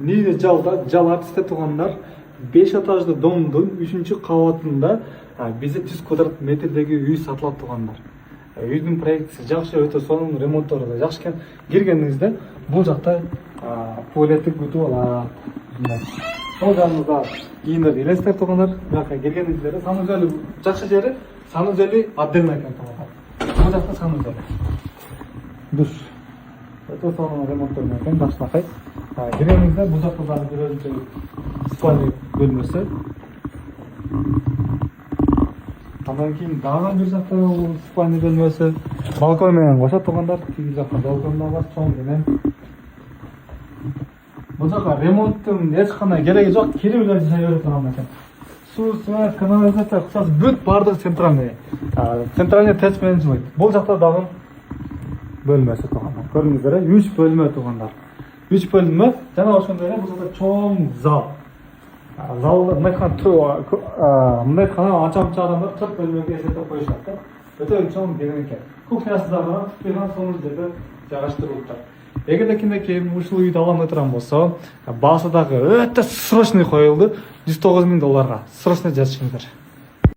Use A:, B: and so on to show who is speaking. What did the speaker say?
A: Ниде жал артисте тугандар 5 этажды домдун 3 кабатында биздे 100 квадрат метрдеги үй сатылат тугандар. Үйдүн проектisi жакшы өтө, сонун ремонттору да жакшы экен. Киргениңизде бул жакта туалеттик күтүп алат. Сол жанында кийиндер элестер тугандар. Бияка киргениңизде санузелі жакшы жери, санузели отдельно экен тугандар. Бул жакта санузел. Душ. Өтө сонун ремонттор экен, баштакай. Киргениңизде бул жакта дагы бир өзүнчө спальный бөлмөсү. Андан кийин дагы бир жакта спальный бөлмөсү. Балкон менен кошот тугандар. Тиги жакта балкон да бар, чоң менен. Бул жака ремонттун эч кандай кереги жок, кирип эле жашай бере турган экен. Суу, свет, канализация, кысасы бүт бардыгы центральный. Центральный теч менен жылайт. Бул жакта дагы бөлмөсү тугандар. Көрдүңүздөр, 3 бөлмө тугандар. 3 бөлмө, жана ошондой эле бул жакта чоң зал. Залда мындайткана анча-мынча адамдар 40 бөлмөгө эсептеп коюшат да. Өтө чоң деген экен. Кухнясы дагы кыйган сонун жерде жайгаштырылыптыр. Эгерде кимде ушул үйдү аламын турган болсо, баасы дагы өтө срочный коюлду. $109 000 срочно жазышыңыздар.